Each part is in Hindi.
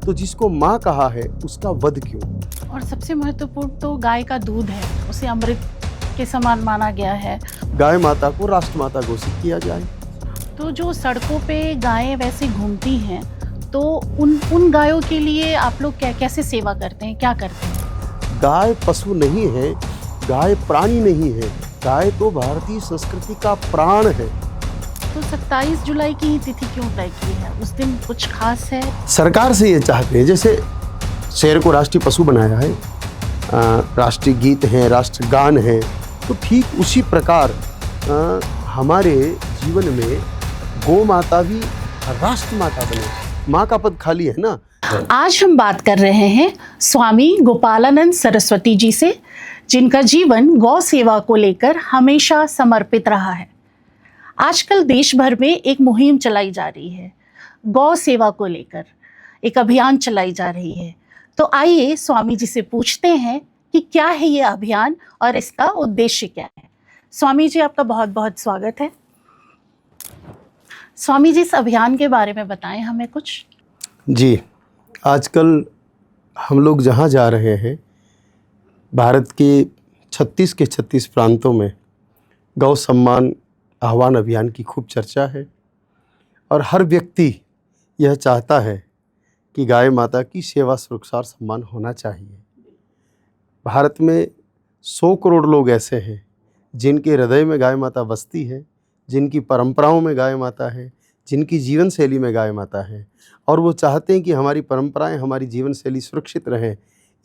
तो जिसको माँ कहा है उसका वध क्यों? और सबसे महत्वपूर्ण तो गाय का दूध है, उसे अमृत के समान माना गया है। गाय माता को राष्ट्रमाता घोषित किया जाए। तो जो सड़कों पे गायें वैसे घूमती हैं, तो उन गायों के लिए आप लोग कैसे सेवा करते हैं, क्या करते हैं? गाय पशु नहीं है, गाय प्राणी नहीं है, गाय तो भारतीय संस्कृति का प्राण है। तो 27 जुलाई की ही तिथि क्यों तय की है? उस दिन कुछ खास है? सरकार से ये चाहते हैं, जैसे शेर को राष्ट्रीय पशु बनाया है, राष्ट्रीय गीत है, राष्ट्रगान है, तो ठीक उसी प्रकार हमारे जीवन में गौ माता भी राष्ट्र माता बने। माँ का पद खाली है ना। आज हम बात कर रहे हैं स्वामी गोपालानंद सरस्वती जी से, जिनका जीवन गौ सेवा को लेकर हमेशा समर्पित रहा है। आजकल देश भर में एक मुहिम चलाई जा रही है, गौ सेवा को लेकर एक अभियान चलाई जा रही है। तो आइए स्वामी जी से पूछते हैं कि क्या है ये अभियान और इसका उद्देश्य क्या है। स्वामी जी, आपका बहुत बहुत स्वागत है। स्वामी जी, इस अभियान के बारे में बताएं हमें कुछ। जी, आजकल हम लोग जहाँ जा रहे हैं, भारत के 36 के 36 प्रांतों में गौ सम्मान आह्वान अभियान की खूब चर्चा है और हर व्यक्ति यह चाहता है कि गाय माता की सेवा, सुरक्षा और सम्मान होना चाहिए। भारत में 100 करोड़ लोग ऐसे हैं जिनके हृदय में गाय माता बसती है, जिनकी परंपराओं में गाय माता है, जिनकी जीवन शैली में गाय माता है, और वो चाहते हैं कि हमारी परंपराएं, हमारी जीवन शैली सुरक्षित रहें।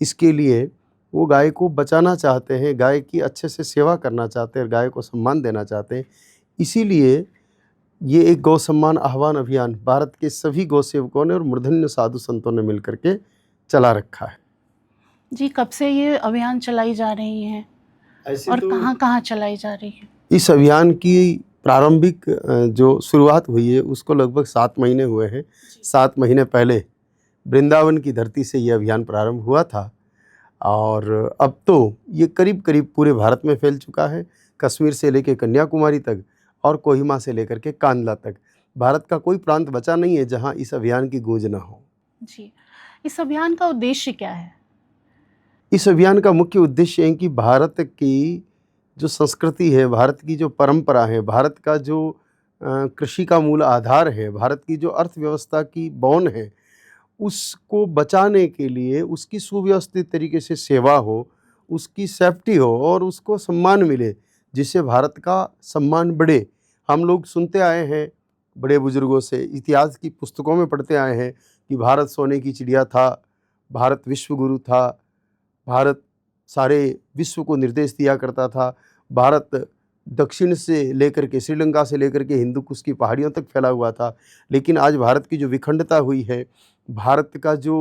इसके लिए वो गाय को बचाना चाहते हैं, गाय की अच्छे से सेवा करना चाहते हैं, गाय को सम्मान देना चाहते हैं। इसीलिए ये एक गौ सम्मान आह्वान अभियान भारत के सभी गौ सेवकों ने और मूर्धन्य साधु संतों ने मिलकर के चला रखा है। जी, कब से ये अभियान चलाई जा रही है और तो कहाँ चलाई जा रही है? इस अभियान की प्रारंभिक जो शुरुआत हुई है उसको लगभग 7 महीने हुए हैं। 7 महीने पहले वृंदावन की धरती से ये अभियान प्रारंभ हुआ था और अब तो ये करीब करीब पूरे भारत में फैल चुका है। कश्मीर से लेकर कन्याकुमारी तक और कोहिमा से लेकर के कांडला तक भारत का कोई प्रांत बचा नहीं है जहां इस अभियान की गूंज ना हो। जी, इस अभियान का उद्देश्य क्या है? इस अभियान का मुख्य उद्देश्य है कि भारत की जो संस्कृति है, भारत की जो परंपरा है, भारत का जो कृषि का मूल आधार है, भारत की जो अर्थव्यवस्था की बौन है, उसको बचाने के लिए उसकी सुव्यवस्थित तरीके से सेवा हो, उसकी सेफ्टी हो और उसको सम्मान मिले, जिससे भारत का सम्मान बढ़े। हम लोग सुनते आए हैं बड़े बुजुर्गों से, इतिहास की पुस्तकों में पढ़ते आए हैं कि भारत सोने की चिड़िया था, भारत विश्वगुरु था, भारत सारे विश्व को निर्देश दिया करता था, भारत दक्षिण से लेकर के, श्रीलंका से लेकर के हिंदुकुश की पहाड़ियों तक फैला हुआ था। लेकिन आज भारत की जो विखंडता हुई है, भारत का जो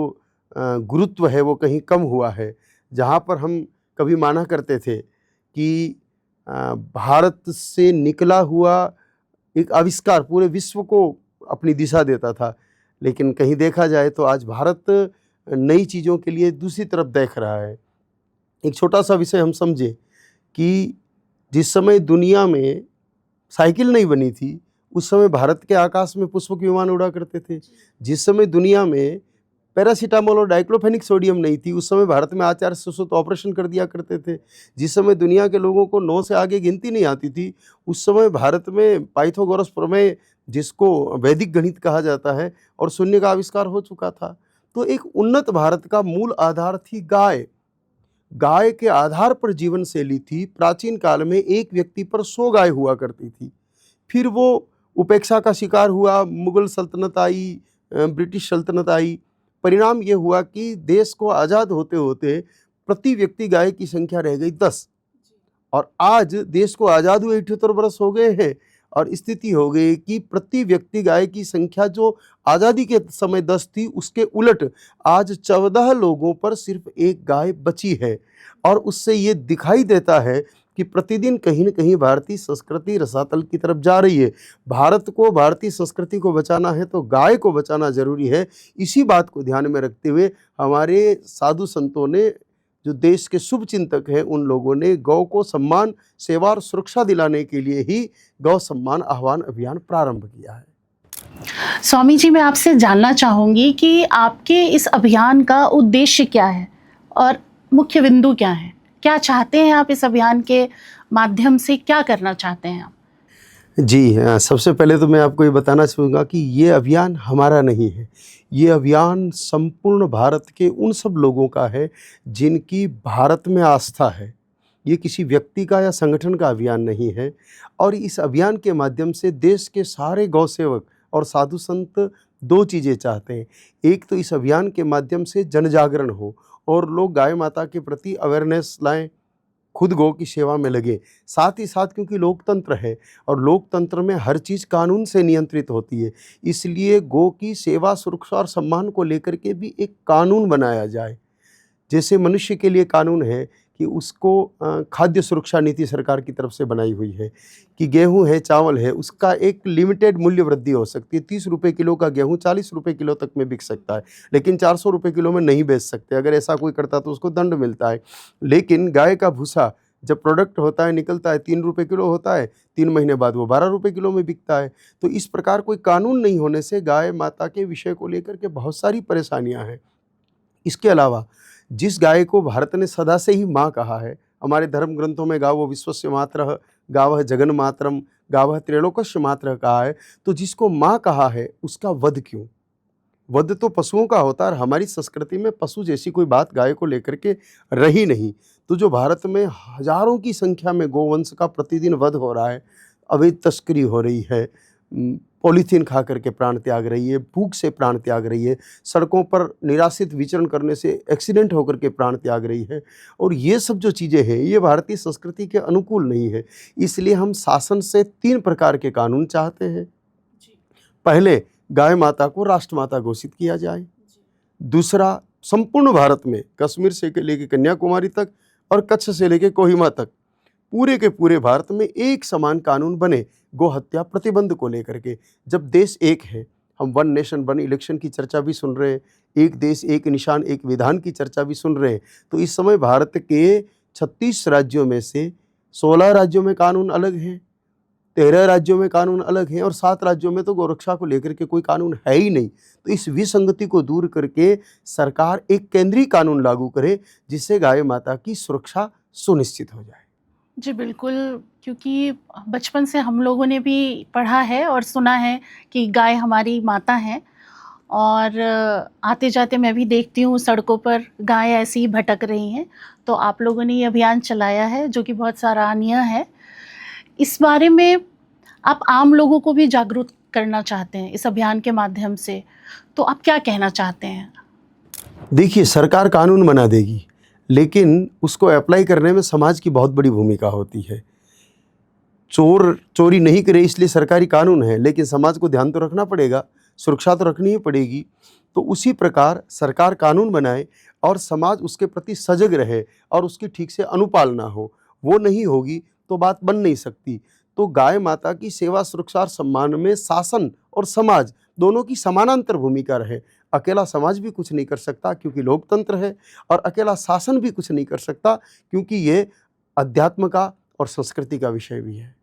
गुरुत्व है वो कहीं कम हुआ है। जहाँ पर हम कभी माना करते थे कि भारत से निकला हुआ एक आविष्कार पूरे विश्व को अपनी दिशा देता था, लेकिन कहीं देखा जाए तो आज भारत नई चीज़ों के लिए दूसरी तरफ देख रहा है। एक छोटा सा विषय हम समझे कि जिस समय दुनिया में साइकिल नहीं बनी थी, उस समय भारत के आकाश में पुष्पक विमान उड़ा करते थे। जिस समय दुनिया में पैरासीटामोल और डाइक्लोफेनिक सोडियम नहीं थी, उस समय भारत में आचार्य सुश्रुत ऑपरेशन कर दिया करते थे। जिस समय दुनिया के लोगों को 9 से आगे गिनती नहीं आती थी, उस समय भारत में पाइथागोरस प्रमेय, जिसको वैदिक गणित कहा जाता है, और शून्य का आविष्कार हो चुका था। तो एक उन्नत भारत का मूल आधार थी गाय। गाय के आधार पर जीवन शैली थी। प्राचीन काल में एक व्यक्ति पर 100 गाय हुआ करती थी। फिर वो उपेक्षा का शिकार हुआ, मुगल सल्तनत आई, ब्रिटिश सल्तनत आई। परिणाम ये हुआ कि देश को आज़ाद होते होते प्रति व्यक्ति गाय की संख्या रह गई 10, और आज देश को आज़ाद हुए 78 वर्ष हो गए हैं और स्थिति हो गई कि प्रति व्यक्ति गाय की संख्या जो आज़ादी के समय 10 थी, उसके उलट आज 14 लोगों पर सिर्फ एक गाय बची है। और उससे ये दिखाई देता है कि प्रतिदिन कहीं न कहीं भारतीय संस्कृति रसातल की तरफ जा रही है। भारत को, भारतीय संस्कृति को बचाना है तो गाय को बचाना जरूरी है। इसी बात को ध्यान में रखते हुए हमारे साधु संतों ने, जो देश के शुभ चिंतक हैं, उन लोगों ने गौ को सम्मान, सेवा और सुरक्षा दिलाने के लिए ही गौ सम्मान आह्वान अभियान प्रारंभ किया है। स्वामी जी, मैं आपसे जानना चाहूँगी कि आपके इस अभियान का उद्देश्य क्या है और मुख्य बिंदु क्या हैं? क्या चाहते हैं आप इस अभियान के माध्यम से, क्या करना चाहते हैं आप? जी सबसे पहले तो मैं आपको ये बताना चाहूँगा कि ये अभियान हमारा नहीं है। ये अभियान संपूर्ण भारत के उन सब लोगों का है जिनकी भारत में आस्था है। ये किसी व्यक्ति का या संगठन का अभियान नहीं है और इस अभियान के माध्यम से देश के सारे गौ सेवक और साधु संत 2 चीज़ें चाहते हैं। एक तो इस अभियान के माध्यम से जन जागरण हो और लोग गाय माता के प्रति अवेयरनेस लाएँ, खुद गौ की सेवा में लगे। साथ ही साथ क्योंकि लोकतंत्र है और लोकतंत्र में हर चीज़ कानून से नियंत्रित होती है, इसलिए गौ की सेवा, सुरक्षा और सम्मान को लेकर के भी एक कानून बनाया जाए। जैसे मनुष्य के लिए कानून है कि उसको खाद्य सुरक्षा नीति सरकार की तरफ से बनाई हुई है कि गेहूँ है, चावल है, उसका एक लिमिटेड मूल्य वृद्धि हो सकती है। 30 रुपए किलो का गेहूँ 40 रुपए किलो तक में बिक सकता है, लेकिन 400 रुपए किलो में नहीं बेच सकते। अगर ऐसा कोई करता तो उसको दंड मिलता है। लेकिन गाय का भूसा जब प्रोडक्ट होता है, निकलता है, 3 रुपए किलो होता है, 3 महीने बाद वो 12 रुपए किलो में बिकता है। तो इस प्रकार कोई कानून नहीं होने से गाय माता के विषय को लेकर के बहुत सारी परेशानियाँ हैं। इसके अलावा जिस गाय को भारत ने सदा से ही माँ कहा है, हमारे धर्म ग्रंथों में गावो विश्वस्य मातरः, गावः जगन मातरम, गावः त्रैलोक्यस्य मातरः कहा है, तो जिसको माँ कहा है उसका वध क्यों? वध तो पशुओं का होता है और हमारी संस्कृति में पशु जैसी कोई बात गाय को लेकर के रही नहीं। तो जो भारत में हजारों की संख्या में गोवंश का प्रतिदिन वध हो रहा है, अवैध तस्करी हो रही है, पॉलीथीन खा करके प्राण त्याग रही है, भूख से प्राण त्याग रही है, सड़कों पर निराश्रित विचरण करने से एक्सीडेंट होकर के प्राण त्याग रही है, और ये सब जो चीज़ें हैं ये भारतीय संस्कृति के अनुकूल नहीं है। इसलिए हम शासन से 3 प्रकार के कानून चाहते हैं। पहले, गाय माता को राष्ट्रमाता घोषित किया जाए। दूसरा, संपूर्ण भारत में कश्मीर से लेकर कन्याकुमारी तक और कच्छ से लेकर कोहिमा तक पूरे के पूरे भारत में एक समान कानून बने गो हत्या प्रतिबंध को लेकर के। जब देश एक है, हम 1 नेशन 1 इलेक्शन की चर्चा भी सुन रहे हैं, एक देश एक निशान एक विधान की चर्चा भी सुन रहे हैं, तो इस समय भारत के 36 राज्यों में से 16 राज्यों में कानून अलग हैं, 13 राज्यों में कानून अलग हैं और 7 राज्यों में तो गोरक्षा को लेकर के कोई कानून है ही नहीं। तो इस विसंगति को दूर करके सरकार एक केंद्रीय कानून लागू करे जिससे गाय माता की सुरक्षा सुनिश्चित हो जाए। जी बिल्कुल, क्योंकि बचपन से हम लोगों ने भी पढ़ा है और सुना है कि गाय हमारी माता है, और आते जाते मैं भी देखती हूँ सड़कों पर गाय ऐसी ही भटक रही हैं। तो आप लोगों ने ये अभियान चलाया है जो कि बहुत सराहनीय है। इस बारे में आप आम लोगों को भी जागरूक करना चाहते हैं इस अभियान के माध्यम से, तो आप क्या कहना चाहते हैं? देखिए, सरकार कानून बना देगी, लेकिन उसको अप्लाई करने में समाज की बहुत बड़ी भूमिका होती है। चोर चोरी नहीं करे इसलिए सरकारी कानून है, लेकिन समाज को ध्यान तो रखना पड़ेगा, सुरक्षा तो रखनी ही पड़ेगी। तो उसी प्रकार सरकार कानून बनाए और समाज उसके प्रति सजग रहे और उसकी ठीक से अनुपालना हो। वो नहीं होगी तो बात बन नहीं सकती। तो गाय माता की सेवा, सुरक्षा और सम्मान में शासन और समाज दोनों की समानांतर भूमिका रहे। अकेला समाज भी कुछ नहीं कर सकता क्योंकि लोकतंत्र है, और अकेला शासन भी कुछ नहीं कर सकता क्योंकि ये अध्यात्म का और संस्कृति का विषय भी है।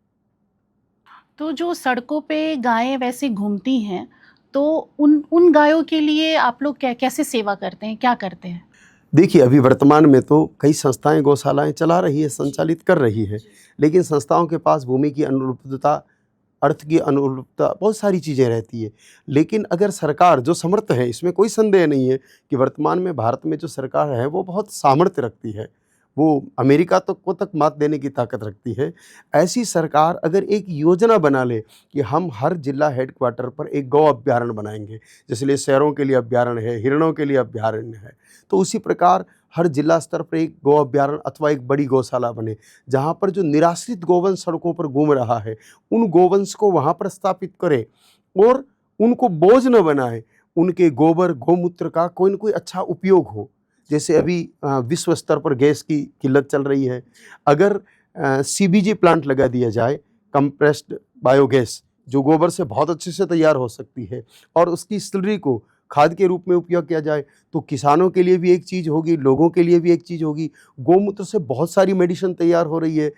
तो जो सड़कों पे गायें वैसे घूमती हैं, तो उन उन गायों के लिए आप लोग कैसे सेवा करते हैं, क्या करते हैं? देखिए, अभी वर्तमान में तो कई संस्थाएं गौशालाएं चला रही है, संचालित कर रही है, लेकिन संस्थाओं के पास भूमि की अनुपलब्धता, अर्थ की अनुरूपता, बहुत सारी चीज़ें रहती है। लेकिन अगर सरकार जो समर्थ है, इसमें कोई संदेह नहीं है कि वर्तमान में भारत में जो सरकार है वो बहुत सामर्थ्य रखती है, वो अमेरिका को तक मात देने की ताकत रखती है। ऐसी सरकार अगर एक योजना बना ले कि हम हर जिला हेडक्वार्टर पर एक गौ अभ्यारण्य बनाएंगे, जैसे शेरों के लिए अभ्यारण्य है, हिरणों के लिए अभ्यारण्य है, तो उसी प्रकार हर जिला स्तर पर एक गौ अभ्यारण्य अथवा एक बड़ी गौशाला बने, जहाँ पर जो निराश्रित गोवंश सड़कों पर घूम रहा है उन गोवंश को वहाँ पर स्थापित करे और उनको बोझ न बनाए। उनके गोबर गोमूत्र का कोई न कोई अच्छा उपयोग हो। जैसे अभी विश्व स्तर पर गैस की किल्लत चल रही है, अगर सीबीजी प्लांट लगा दिया जाए, कंप्रेस्ड बायोगैस, जो गोबर से बहुत अच्छे से तैयार हो सकती है, और उसकी स्लरी को खाद के रूप में उपयोग किया जाए, तो किसानों के लिए भी एक चीज़ होगी, लोगों के लिए भी एक चीज़ होगी। गोमूत्र से बहुत सारी मेडिसिन तैयार हो रही है,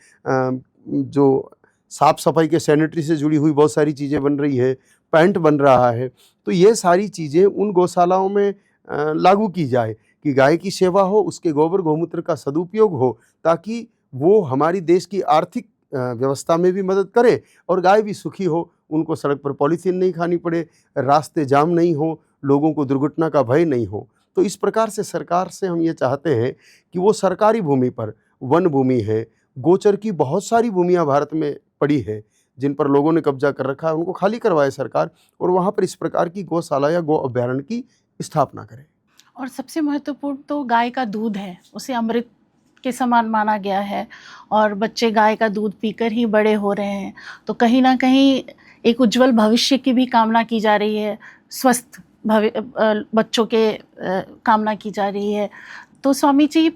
जो साफ़ सफाई के सैनिटरी से जुड़ी हुई बहुत सारी चीज़ें बन रही है, पैंट बन रहा है। तो ये सारी चीज़ें उन गौशालाओं में लागू की जाए कि गाय की सेवा हो, उसके गोबर गोमूत्र का सदुपयोग हो, ताकि वो हमारी देश की आर्थिक व्यवस्था में भी मदद करे और गाय भी सुखी हो। उनको सड़क पर पॉलीथीन नहीं खानी पड़े, रास्ते जाम नहीं हो, लोगों को दुर्घटना का भय नहीं हो। तो इस प्रकार से सरकार से हम ये चाहते हैं कि वो सरकारी भूमि पर, वन भूमि है, गोचर की बहुत सारी भूमियाँ भारत में पड़ी है जिन पर लोगों ने कब्जा कर रखा है, उनको खाली करवाए सरकार और वहाँ पर इस प्रकार की गौशाला या गौ अभयारण्य की स्थापना करे। और सबसे महत्वपूर्ण तो गाय का दूध है, उसे अमृत के समान माना गया है और बच्चे गाय का दूध पीकर ही बड़े हो रहे हैं। तो कहीं ना कहीं एक उज्जवल भविष्य की भी कामना की जा रही है, स्वस्थ बच्चों के कामना की जा रही है। तो स्वामी जी,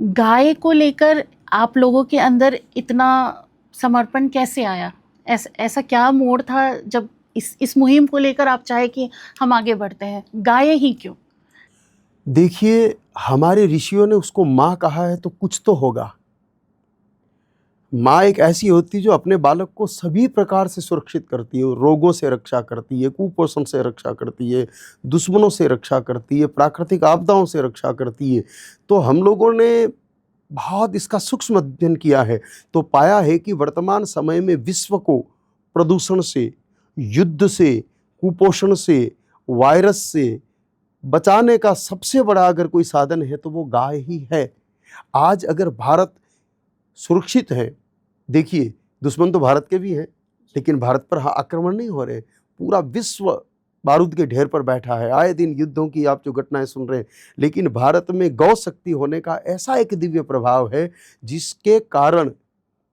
गाय को लेकर आप लोगों के अंदर इतना समर्पण कैसे आया? ऐसा क्या मोड़ था जब इस मुहिम को लेकर आप चाहे कि हम आगे बढ़ते हैं? गाय ही क्यों? देखिए, हमारे ऋषियों ने उसको माँ कहा है तो कुछ तो होगा। माँ एक ऐसी होती है जो अपने बालक को सभी प्रकार से सुरक्षित करती है, रोगों से रक्षा करती है, कुपोषण से रक्षा करती है, दुश्मनों से रक्षा करती है, प्राकृतिक आपदाओं से रक्षा करती है। तो हम लोगों ने बहुत इसका सूक्ष्म अध्ययन किया है, तो पाया है कि वर्तमान समय में विश्व को प्रदूषण से, युद्ध से, कुपोषण से, वायरस से बचाने का सबसे बड़ा अगर कोई साधन है तो वो गाय ही है। आज अगर भारत सुरक्षित है, देखिए दुश्मन तो भारत के भी हैं, लेकिन भारत पर आक्रमण नहीं हो रहे। पूरा विश्व बारूद के ढेर पर बैठा है, आए दिन युद्धों की आप जो घटनाएं सुन रहे हैं, लेकिन भारत में गौ शक्ति होने का ऐसा एक दिव्य प्रभाव है जिसके कारण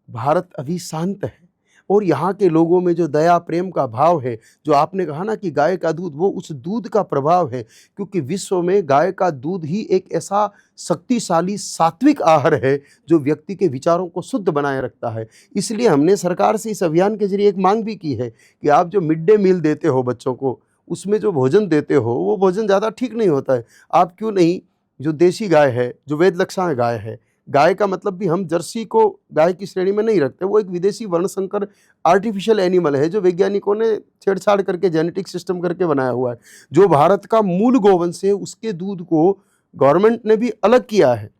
भारत अभी शांत है। और यहाँ के लोगों में जो दया प्रेम का भाव है, जो आपने कहा ना कि गाय का दूध, वो उस दूध का प्रभाव है, क्योंकि विश्व में गाय का दूध ही एक ऐसा शक्तिशाली सात्विक आहार है जो व्यक्ति के विचारों को शुद्ध बनाए रखता है। इसलिए हमने सरकार से इस अभियान के जरिए एक मांग भी की है कि आप जो मिड डे मील देते हो बच्चों को, उसमें जो भोजन देते हो वो भोजन ज़्यादा ठीक नहीं होता है। आप क्यों नहीं जो देसी गाय है, जो वेद लक्षण गाय है, गाय का मतलब भी हम जर्सी को गाय की श्रेणी में नहीं रखते, वो एक विदेशी वर्णसंकर आर्टिफिशियल एनिमल है जो वैज्ञानिकों ने छेड़छाड़ करके जेनेटिक सिस्टम करके बनाया हुआ है। जो भारत का मूल गोवंश है उसके दूध को गवर्नमेंट ने भी अलग किया है।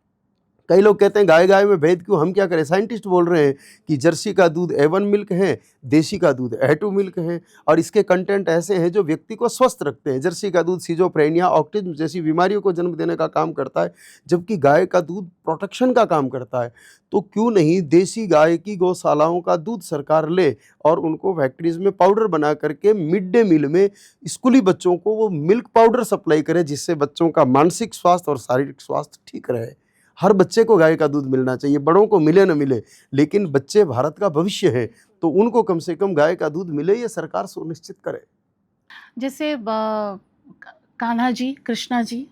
कई लोग कहते हैं गाय गाय में भेद क्यों, हम क्या करें? साइंटिस्ट बोल रहे हैं कि जर्सी का दूध A1 मिल्क है, देसी का दूध A2 मिल्क है और इसके कंटेंट ऐसे हैं जो व्यक्ति को स्वस्थ रखते हैं। जर्सी का दूध सिजोफ्रेनिया, ऑटिज्म जैसी बीमारियों को जन्म देने का काम करता है, जबकि गाय का दूध प्रोटेक्शन का काम करता है। तो क्यों नहीं देसी गाय की गौशालाओं का दूध सरकार ले और उनको फैक्ट्रीज में पाउडर बना करके मिड डे मील में स्कूली बच्चों को वो मिल्क पाउडर सप्लाई करे, जिससे बच्चों का मानसिक स्वास्थ्य और शारीरिक स्वास्थ्य ठीक रहे। हर बच्चे को गाय का दूध मिलना चाहिए, बड़ों को मिले न मिले, लेकिन बच्चे भारत का भविष्य है, तो उनको कम से कम गाय का दूध मिले, ये सरकार सुनिश्चित करे। जैसे कान्हा जी, कृष्णा जी,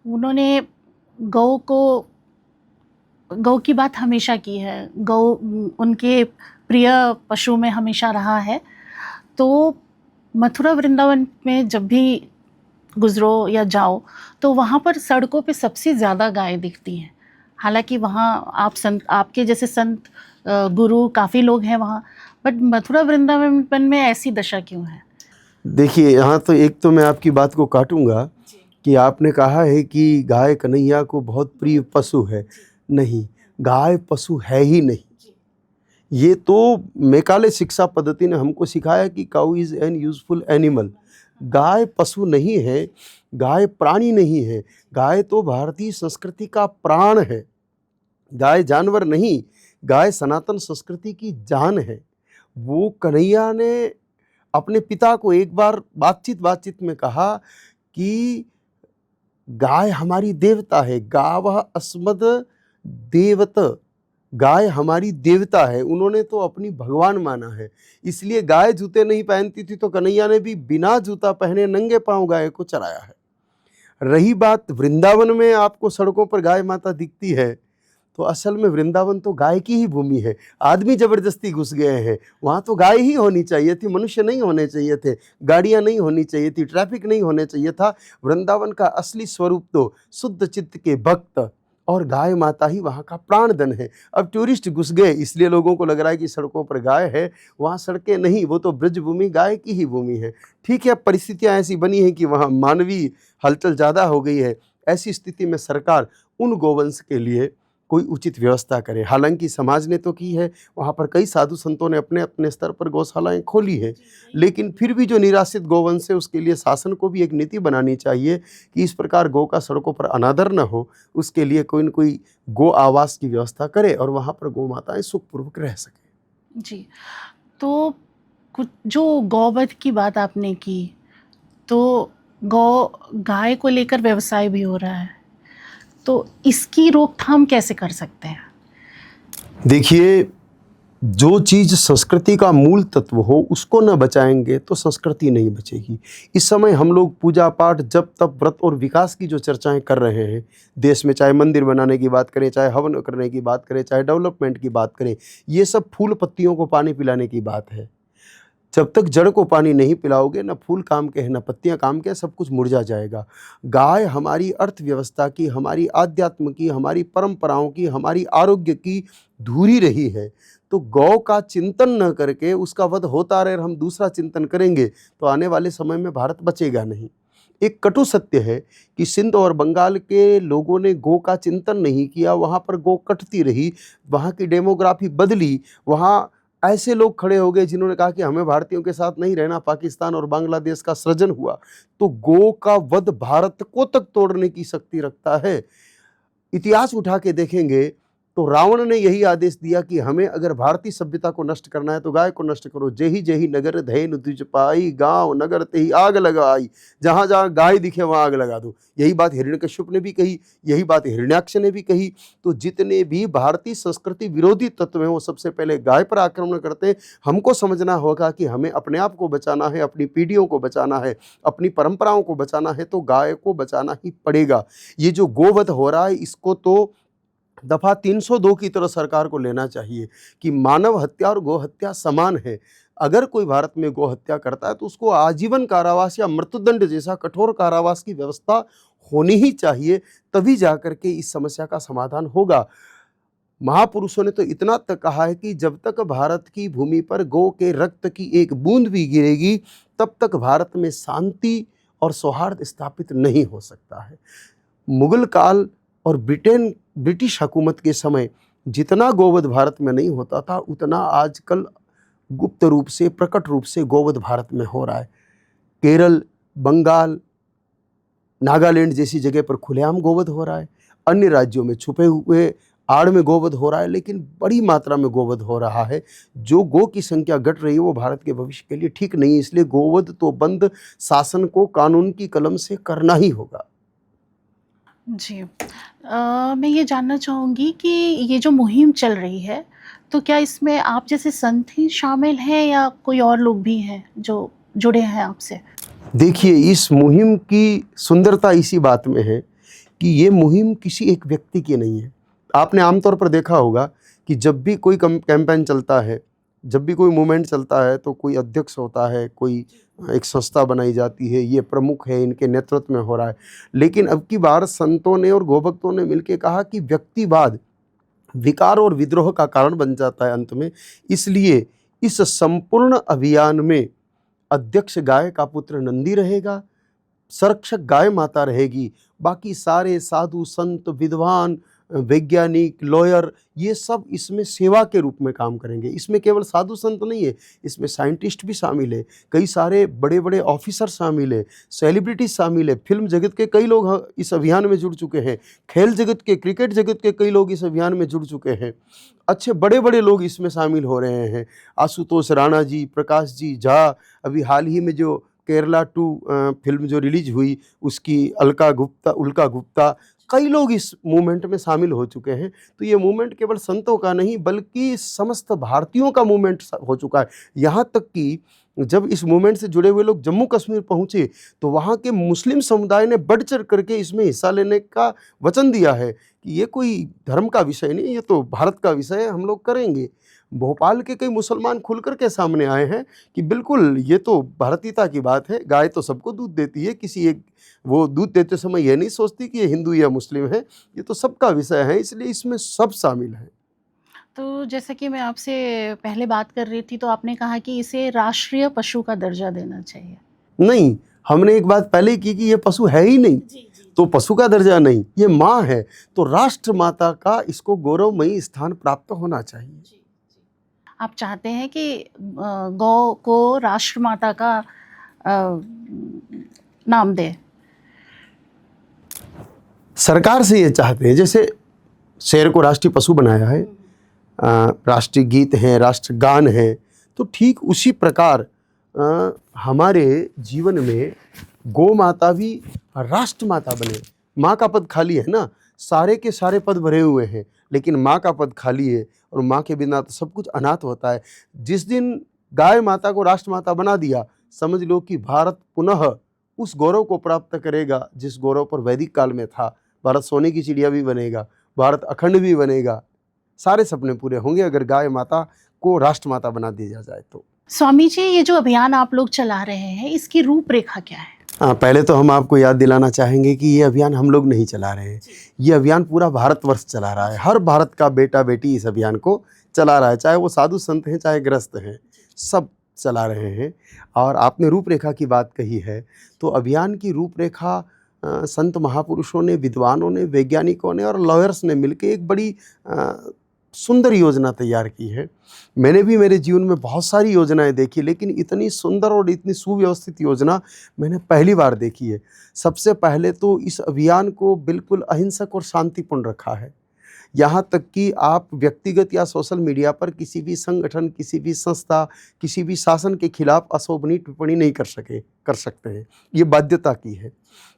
उन्होंने गौ की बात हमेशा की है, गौ उनके प्रिय पशु में हमेशा रहा है। तो मथुरा वृंदावन में जब भी गुजरो या जाओ तो वहाँ पर सड़कों पे सबसे ज़्यादा गाय दिखती हैं। हालांकि वहाँ आपके जैसे संत गुरु काफ़ी लोग हैं वहाँ, बट मथुरा वृंदावन में ऐसी दशा क्यों है? देखिए, यहाँ तो एक तो मैं आपकी बात को काटूंगा कि आपने कहा है कि गाय कन्हैया को बहुत प्रिय पशु है। नहीं, गाय पशु है ही नहीं। ये तो मैकाले शिक्षा पद्धति ने हमको सिखाया कि cow is an useful animal. गाय पशु नहीं है, गाय प्राणी नहीं है, गाय तो भारतीय संस्कृति का प्राण है। गाय जानवर नहीं, गाय सनातन संस्कृति की जान है। वो कन्हैया ने अपने पिता को एक बार बातचीत में कहा कि गाय हमारी देवता है, गावः अस्मद देवत, गाय हमारी देवता है। उन्होंने तो अपनी भगवान माना है। इसलिए गाय जूते नहीं पहनती थी तो कन्हैया ने भी बिना जूता पहने नंगे पांव गाय को चराया है। रही बात वृंदावन में आपको सड़कों पर गाय माता दिखती है, तो असल में वृंदावन तो गाय की ही भूमि है। आदमी जबरदस्ती घुस गए हैं, वहाँ तो गाय ही होनी चाहिए थी, मनुष्य नहीं होने चाहिए थे, गाड़ियाँ नहीं होनी चाहिए थी, ट्रैफिक नहीं होने चाहिए था। वृंदावन का असली स्वरूप तो शुद्ध चित्त के भक्त और गाय माता ही वहाँ का प्राणधन है। अब टूरिस्ट घुस गए इसलिए लोगों को लग रहा है कि सड़कों पर गाय है, वहाँ सड़कें नहीं, वो तो ब्रज भूमि गाय की ही भूमि है। ठीक है, परिस्थितियाँ ऐसी बनी हैं कि वहाँ मानवीय हलचल ज़्यादा हो गई है। ऐसी स्थिति में सरकार उन गोवंश के लिए कोई उचित व्यवस्था करे। हालांकि समाज ने तो की है, वहाँ पर कई साधु संतों ने अपने अपने स्तर पर गौशालाएं खोली है, लेकिन फिर भी जो निराश्रित गोवंश है उसके लिए शासन को भी एक नीति बनानी चाहिए कि इस प्रकार गौ का सड़कों पर अनादर न हो, उसके लिए कोई न कोई गो आवास की व्यवस्था करे और वहाँ पर गौ माताएं सुखपूर्वक रह सकें। जी, तो कुछ जो गौवध की बात आपने की, तो गाय को लेकर व्यवसाय भी हो रहा है, तो इसकी रोकथाम कैसे कर सकते हैं? देखिए, जो चीज़ संस्कृति का मूल तत्व हो उसको न बचाएंगे तो संस्कृति नहीं बचेगी। इस समय हम लोग पूजा पाठ, जप तप, व्रत और विकास की जो चर्चाएं कर रहे हैं देश में, चाहे मंदिर बनाने की बात करें, चाहे हवन करने की बात करें, चाहे डेवलपमेंट की बात करें, ये सब फूल पत्तियों को पानी पिलाने की बात है। जब तक जड़ को पानी नहीं पिलाओगे, न फूल काम के हैं न पत्तियां काम के, सब कुछ मुरझा जाएगा। गाय हमारी अर्थव्यवस्था की, हमारी आध्यात्म की, हमारी परंपराओं की, हमारी आरोग्य की धूरी रही है। तो गौ का चिंतन न करके उसका वध होता रहे और हम दूसरा चिंतन करेंगे तो आने वाले समय में भारत बचेगा नहीं। एक कटु सत्य है कि सिंध और बंगाल के लोगों ने गौ का चिंतन नहीं किया, वहाँ पर गौ कटती रही, वहाँ की डेमोग्राफी बदली, वहाँ ऐसे लोग खड़े हो गए जिन्होंने कहा कि हमें भारतीयों के साथ नहीं रहना, पाकिस्तान और बांग्लादेश का सृजन हुआ। तो गौ का वध भारत को तक तोड़ने की शक्ति रखता है। इतिहास उठा के देखेंगे तो रावण ने यही आदेश दिया कि हमें अगर भारतीय सभ्यता को नष्ट करना है तो गाय को नष्ट करो। जेहि जेहि नगर धैनु द्विज पाई, गांव नगर तेहि आग लगाई, जहां जहां गाय दिखे वहां आग लगा दो। यही बात हिरण्यकश्यप ने भी कही, यही बात हिरण्याक्ष ने भी कही। तो जितने भी भारतीय संस्कृति विरोधी तत्व हैं वो सबसे पहले गाय पर आक्रमण करते हैं। हमको समझना होगा कि हमें अपने आप को बचाना है, अपनी पीढ़ियों को बचाना है, अपनी परंपराओं को बचाना है, तो गाय को बचाना ही पड़ेगा। ये जो गोवध हो रहा है इसको तो दफा 302 की तरह सरकार को लेना चाहिए कि मानव हत्या और गौ हत्या समान है। अगर कोई भारत में गौ हत्या करता है तो उसको आजीवन कारावास या मृत्युदंड जैसा कठोर कारावास की व्यवस्था होनी ही चाहिए, तभी जाकर के इस समस्या का समाधान होगा। महापुरुषों ने तो इतना तक कहा है कि जब तक भारत की भूमि पर गौ के रक्त की एक बूंद भी गिरेगी तब तक भारत में शांति और सौहार्द स्थापित नहीं हो सकता है। मुगल काल और ब्रिटिश हुकूमत के समय जितना गोवध भारत में नहीं होता था उतना आजकल गुप्त रूप से, प्रकट रूप से गोवध भारत में हो रहा है। केरल, बंगाल, नागालैंड जैसी जगह पर खुलेआम गोवध हो रहा है, अन्य राज्यों में छुपे हुए आड़ में गोवध हो रहा है, लेकिन बड़ी मात्रा में गोवध हो रहा है। जो गौ की संख्या घट रही है वो भारत के भविष्य के लिए ठीक नहीं है। इसलिए गोवध तो बंद शासन को कानून की कलम से करना ही होगा। जी, मैं ये जानना चाहूँगी कि ये जो मुहिम चल रही है, तो क्या इसमें आप जैसे संत ही शामिल हैं या कोई और लोग भी हैं जो जुड़े हैं आपसे? देखिए, इस मुहिम की सुंदरता इसी बात में है कि ये मुहिम किसी एक व्यक्ति की नहीं है। आपने आमतौर पर देखा होगा कि जब भी कोई कैंपेन चलता है, जब भी कोई मूवमेंट चलता है तो कोई अध्यक्ष होता है, कोई एक संस्था बनाई जाती है, ये प्रमुख है, इनके नेतृत्व में हो रहा है। लेकिन अब की बार संतों ने और गोभक्तों ने मिलकर कहा कि व्यक्तिवाद विकार और विद्रोह का कारण बन जाता है अंत में। इसलिए इस संपूर्ण अभियान में अध्यक्ष गाय का पुत्र नंदी रहेगा, संरक्षक गाय माता रहेगी, बाकी सारे साधु संत, विद्वान, वैज्ञानिक, लॉयर, ये सब इसमें सेवा के रूप में काम करेंगे। इसमें केवल साधु संत नहीं है, इसमें साइंटिस्ट भी शामिल है, कई सारे बड़े बड़े ऑफिसर शामिल है, सेलिब्रिटी शामिल है, फिल्म जगत के कई लोग इस अभियान में जुड़ चुके हैं, खेल जगत के, क्रिकेट जगत के कई लोग इस अभियान में जुड़ चुके हैं। अच्छे बड़े बड़े लोग इसमें शामिल हो रहे हैं, आशुतोष राणा जी, प्रकाश जी झा, अभी हाल ही में जो केरला 2 फिल्म जो रिलीज हुई उसकी उल्का गुप्ता, कई लोग इस मूवमेंट में शामिल हो चुके हैं। तो ये मूवमेंट केवल संतों का नहीं बल्कि समस्त भारतीयों का मूवमेंट हो चुका है। यहाँ तक कि जब इस मूवमेंट से जुड़े हुए लोग जम्मू कश्मीर पहुँचे तो वहाँ के मुस्लिम समुदाय ने बढ़ चढ़ करके इसमें हिस्सा लेने का वचन दिया है कि ये कोई धर्म का विषय नहीं, ये तो भारत का विषय है, हम लोग करेंगे। भोपाल के कई मुसलमान खुल कर के सामने आए हैं कि बिल्कुल ये तो भारतीयता की बात है, गाय तो सबको दूध देती है, किसी एक वो दूध देते समय ये नहीं सोचती कि ये हिंदू या मुस्लिम है, ये तो सबका विषय है, इसलिए इसमें सब शामिल हैं। तो जैसे कि मैं आपसे पहले बात कर रही थी, तो आपने कहा कि इसे राष्ट्रीय पशु का दर्जा देना चाहिए। नहीं, हमने एक बात पहले की कि ये पशु है ही नहीं, तो पशु का दर्जा नहीं, ये माँ है, तो राष्ट्र माता का इसको गौरवमयी स्थान प्राप्त होना चाहिए। आप चाहते हैं कि गौ को राष्ट्र माता का नाम दें? सरकार से ये चाहते हैं, जैसे शेर को राष्ट्रीय पशु बनाया है, राष्ट्रीय गीत हैं, राष्ट्रगान है, तो ठीक उसी प्रकार हमारे जीवन में गौ माता भी राष्ट्र माता बने। माँ का पद खाली है ना, सारे के सारे पद भरे हुए हैं, लेकिन माँ का पद खाली है, और माँ के बिना तो सब कुछ अनाथ होता है। जिस दिन गाय माता को राष्ट्र माता बना दिया, समझ लो कि भारत पुनः उस गौरव को प्राप्त करेगा जिस गौरव पर वैदिक काल में था। भारत सोने की चिड़िया भी बनेगा, भारत अखंड भी बनेगा, सारे सपने पूरे होंगे अगर गाय माता को राष्ट्र माता बना दिया जाए तो। स्वामी जी, ये जो अभियान आप लोग चला रहे हैं, इसकी रूपरेखा क्या है? हाँ, पहले तो हम आपको याद दिलाना चाहेंगे कि ये अभियान हम लोग नहीं चला रहे हैं, ये अभियान पूरा भारतवर्ष चला रहा है। हर भारत का बेटा बेटी इस अभियान को चला रहा है, चाहे वो साधु संत हैं, चाहे गृहस्थ हैं, सब चला रहे हैं। और आपने रूपरेखा की बात कही है, तो अभियान की रूपरेखा संत महापुरुषों ने, विद्वानों ने, वैज्ञानिकों ने और लॉयर्स ने मिलकर एक बड़ी सुंदर योजना तैयार की है। मैंने भी मेरे जीवन में बहुत सारी योजनाएं देखी, लेकिन इतनी सुंदर और इतनी सुव्यवस्थित योजना मैंने पहली बार देखी है। सबसे पहले तो इस अभियान को बिल्कुल अहिंसक और शांतिपूर्ण रखा है। यहाँ तक कि आप व्यक्तिगत या सोशल मीडिया पर किसी भी संगठन, किसी भी संस्था, किसी भी शासन के खिलाफ अशोभनीय टिप्पणी नहीं कर सकते हैं। ये बाध्यता की है।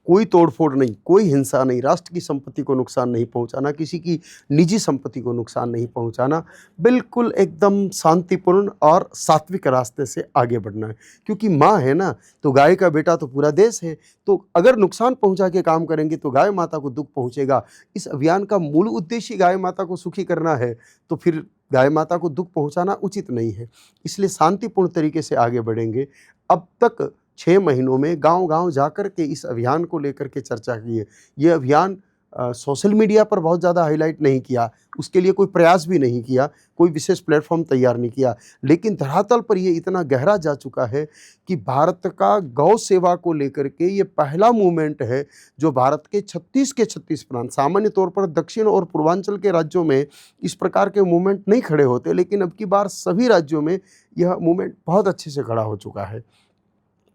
कोई तोड़फोड़ नहीं, कोई हिंसा नहीं, राष्ट्र की संपत्ति को नुकसान नहीं पहुंचाना, किसी की निजी संपत्ति को नुकसान नहीं पहुंचाना, बिल्कुल एकदम शांतिपूर्ण और सात्विक रास्ते से आगे बढ़ना है। क्योंकि माँ है ना, तो गाय का बेटा तो पूरा देश है, तो अगर नुकसान पहुंचा के काम करेंगे तो गाय माता को दुख पहुंचेगा। इस अभियान का मूल उद्देश्य गाय माता को सुखी करना है, तो फिर गाय माता को दुख पहुंचाना उचित नहीं है। इसलिए शांतिपूर्ण तरीके से आगे बढ़ेंगे। अब तक 6 महीनों में गांव-गांव जाकर के इस अभियान को लेकर के चर्चा की है। ये अभियान सोशल मीडिया पर बहुत ज़्यादा हाईलाइट नहीं किया, उसके लिए कोई प्रयास भी नहीं किया, कोई विशेष प्लेटफॉर्म तैयार नहीं किया, लेकिन धरातल पर ये इतना गहरा जा चुका है कि भारत का गौ सेवा को लेकर के ये पहला मूवमेंट है जो भारत के 36 प्रांत, सामान्य तौर पर दक्षिण और पूर्वांचल के राज्यों में इस प्रकार के मूवमेंट नहीं खड़े होते, लेकिन अब की बार सभी राज्यों में यह मूवमेंट बहुत अच्छे से खड़ा हो चुका है।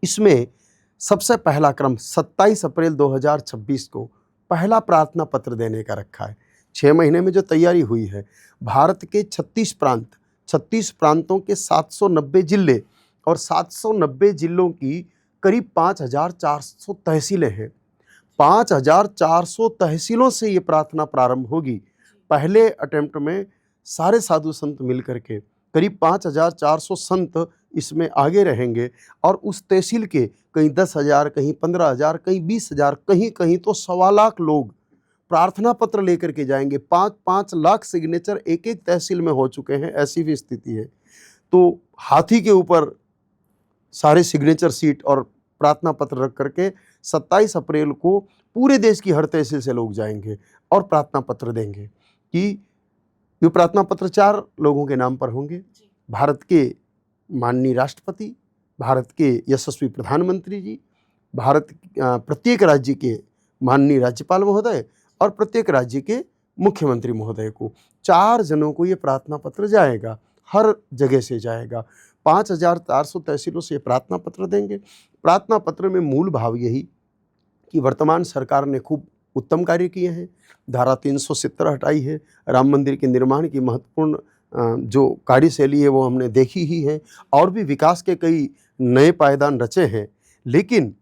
इसमें सबसे पहला क्रम 27 अप्रैल 2026 को पहला प्रार्थना पत्र देने का रखा है। 6 महीने में जो तैयारी हुई है, भारत के 36 प्रांतों के 790 जिले और 790 जिलों की करीब 5400 तहसीलें हैं। 5400 तहसीलों से ये प्रार्थना प्रारंभ होगी। पहले अटेम्प्ट में सारे साधु संत मिलकर के करीब 5400 संत इसमें आगे रहेंगे, और उस तहसील के कहीं 10,000, कहीं 15,000, कहीं 20,000, कहीं तो 1.25 लाख लोग प्रार्थना पत्र लेकर के जाएंगे। 5-5 लाख सिग्नेचर एक एक तहसील में हो चुके हैं, ऐसी भी स्थिति है। तो हाथी के ऊपर सारे सिग्नेचर सीट और प्रार्थना पत्र रख करके 27 अप्रैल को पूरे देश की हर तहसील से लोग जाएंगे और प्रार्थना पत्र देंगे कि ये प्रार्थना पत्र 4 लोगों के नाम पर होंगे। भारत के माननीय राष्ट्रपति, भारत के यशस्वी प्रधानमंत्री जी, भारत प्रत्येक राज्य के माननीय राज्यपाल महोदय और प्रत्येक राज्य के मुख्यमंत्री महोदय को, 4 जनों को ये प्रार्थना पत्र जाएगा, हर जगह से जाएगा। 5400 तहसीलों से प्रार्थना पत्र देंगे। प्रार्थना पत्र में मूल भाव यही कि वर्तमान सरकार ने खूब उत्तम कार्य किए हैं, धारा 370 हटाई है, राम मंदिर के निर्माण की महत्वपूर्ण जो कार्यशैली है वो हमने देखी ही है, और भी विकास के कई नए पायदान रचे हैं, लेकिन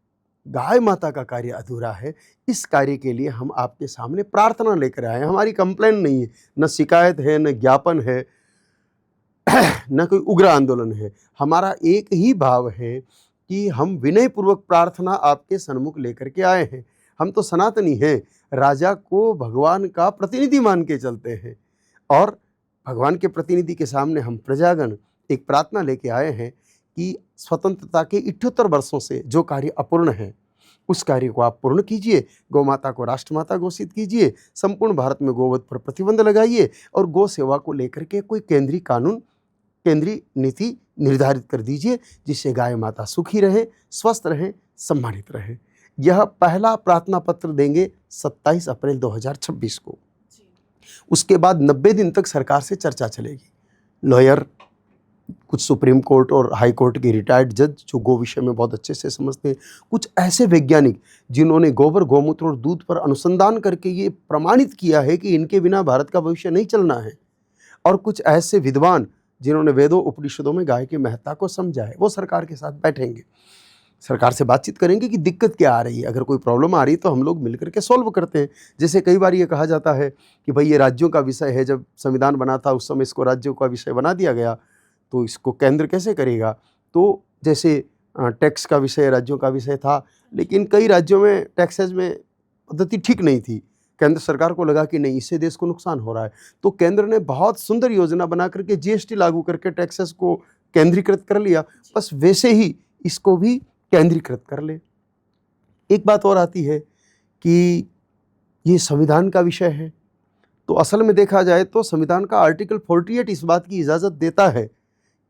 गाय माता का कार्य अधूरा है। इस कार्य के लिए हम आपके सामने प्रार्थना लेकर आए हैं। हमारी कंप्लेन नहीं है, न शिकायत है, न ज्ञापन है, न कोई उग्र आंदोलन है। हमारा एक ही भाव है कि हम विनयपूर्वक प्रार्थना आपके सन्मुख लेकर के आए हैं। हम तो सनातनी हैं, राजा को भगवान का प्रतिनिधि मान के चलते हैं, और भगवान के प्रतिनिधि के सामने हम प्रजागण एक प्रार्थना लेके आए हैं कि स्वतंत्रता के 78 वर्षों से जो कार्य अपूर्ण है उस कार्य को आप पूर्ण कीजिए, गौ माता को राष्ट्रमाता घोषित कीजिए, संपूर्ण भारत में गोवध पर प्रतिबंध लगाइए और गौ सेवा को लेकर के कोई केंद्रीय कानून, केंद्रीय नीति निर्धारित कर दीजिए जिससे गाय माता सुखी रहे, स्वस्थ रहे, सम्मानित रहे। यह पहला प्रार्थना पत्र देंगे 27 अप्रैल 2026 को। उसके बाद 90 दिन तक सरकार से चर्चा चलेगी। लॉयर, कुछ सुप्रीम कोर्ट और हाई कोर्ट के रिटायर्ड जज जो गो विषय में बहुत अच्छे से समझते हैं, कुछ ऐसे वैज्ञानिक जिन्होंने गोबर, गौमूत्र और दूध पर अनुसंधान करके ये प्रमाणित किया है कि इनके बिना भारत का भविष्य नहीं चलना है, और कुछ ऐसे विद्वान जिन्होंने वेदों उपनिषदों में गाय की महत्ता को समझा है, वो सरकार के साथ बैठेंगे, सरकार से बातचीत करेंगे कि दिक्कत क्या आ रही है। अगर कोई प्रॉब्लम आ रही है तो हम लोग मिलकर के सॉल्व करते हैं। जैसे कई बार ये कहा जाता है कि भाई ये राज्यों का विषय है, जब संविधान बना था उस समय इसको राज्यों का विषय बना दिया गया, तो इसको केंद्र कैसे करेगा। तो जैसे टैक्स का विषय राज्यों का विषय था, लेकिन कई राज्यों में टैक्सेज में पद्धति ठीक नहीं थी। केंद्र सरकार को लगा कि नहीं, इससे देश को नुकसान हो रहा है, तो केंद्र ने बहुत सुंदर योजना बना करके जीएसटी लागू करके टैक्सेस को केंद्रीकृत कर लिया। बस वैसे ही इसको भी केंद्रीकृत कर ले। एक बात और आती है कि ये संविधान का विषय है, तो असल में देखा जाए तो संविधान का आर्टिकल 48 इस बात की इजाज़त देता है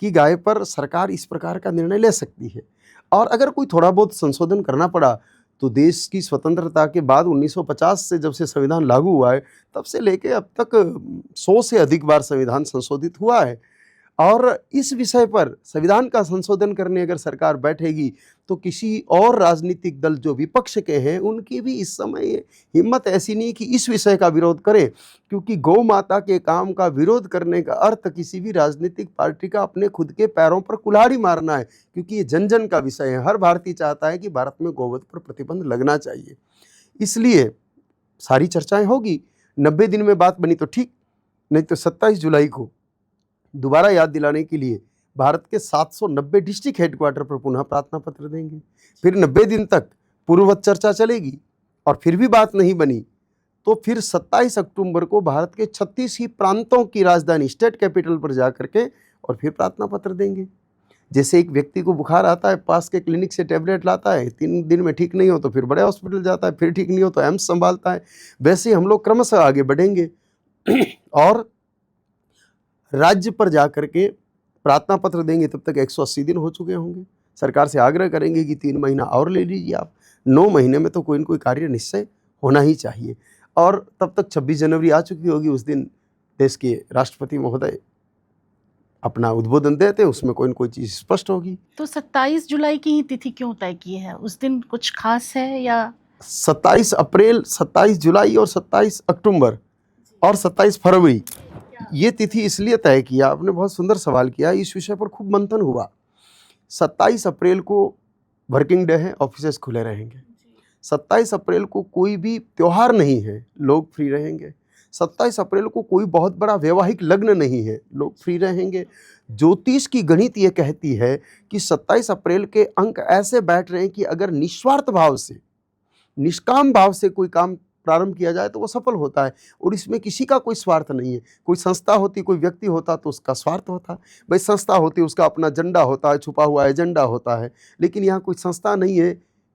कि गाय पर सरकार इस प्रकार का निर्णय ले सकती है। और अगर कोई थोड़ा बहुत संशोधन करना पड़ा तो देश की स्वतंत्रता के बाद 1950 से जब से संविधान लागू हुआ है तब से लेके अब तक 100 से अधिक बार संविधान संशोधित हुआ है। और इस विषय पर संविधान का संशोधन करने अगर सरकार बैठेगी तो किसी और राजनीतिक दल जो विपक्ष के हैं उनकी भी इस समय हिम्मत ऐसी नहीं कि इस विषय का विरोध करें, क्योंकि गौ माता के काम का विरोध करने का अर्थ किसी भी राजनीतिक पार्टी का अपने खुद के पैरों पर कुल्हाड़ी मारना है, क्योंकि ये जन जन का विषय है। हर भारतीय चाहता है कि भारत में गौवध पर प्रतिबंध लगना चाहिए। इसलिए सारी चर्चाएं होगी। 90 दिन में बात बनी तो ठीक, नहीं तो 27 जुलाई को दोबारा याद दिलाने के लिए भारत के 790 डिस्ट्रिक्ट हेडक्वार्टर पर पुनः प्रार्थना पत्र देंगे। फिर 90 दिन तक पूर्ववत चर्चा चलेगी और फिर भी बात नहीं बनी तो फिर 27 अक्टूबर को भारत के 36 ही प्रांतों की राजधानी स्टेट कैपिटल पर जा करके और फिर प्रार्थना पत्र देंगे। जैसे एक व्यक्ति को बुखार आता है, पास के क्लिनिक से टैबलेट लाता है, 3 दिन में ठीक नहीं हो तो फिर बड़े हॉस्पिटल जाता है, फिर ठीक नहीं हो तो एम्स संभालता है, वैसे ही हम लोग क्रमशः आगे बढ़ेंगे और राज्य पर जा करके प्रार्थना पत्र देंगे। तब तक 180 दिन हो चुके होंगे। सरकार से आग्रह करेंगे कि 3 महीना और ले लीजिए आप, 9 महीने में तो कोई न कोई कार्य निश्चय होना ही चाहिए। और तब तक 26 जनवरी आ चुकी होगी। उस दिन देश के राष्ट्रपति महोदय अपना उद्बोधन देते हैं, उसमें कोई न कोई चीज़ स्पष्ट होगी। तो 27 जुलाई की ही तिथि क्यों तय की है? उस दिन कुछ खास है या? 27 अप्रैल, 27 जुलाई और 27 अक्टूबर और 27 फरवरी ये तिथि इसलिए तय किया। आपने बहुत सुंदर सवाल किया, इस विषय पर खूब मंथन हुआ। 27 अप्रैल को वर्किंग डे है, ऑफिसेस खुले रहेंगे। 27 अप्रैल को कोई भी त्यौहार नहीं है, लोग फ्री रहेंगे। 27 अप्रैल को कोई बहुत बड़ा वैवाहिक लग्न नहीं है, लोग फ्री रहेंगे। ज्योतिष की गणित ये कहती है कि 27 अप्रैल के अंक ऐसे बैठ रहे हैं कि अगर निस्वार्थ भाव से, निष्काम भाव से कोई काम प्रारंभ किया जाए तो वो सफल होता है। और इसमें किसी का कोई स्वार्थ नहीं है। कोई संस्था होती, कोई व्यक्ति होता तो उसका स्वार्थ होता। भाई संस्था होती, उसका अपना एजेंडा होता है, छुपा हुआ एजेंडा होता है। लेकिन यहाँ कोई संस्था नहीं है,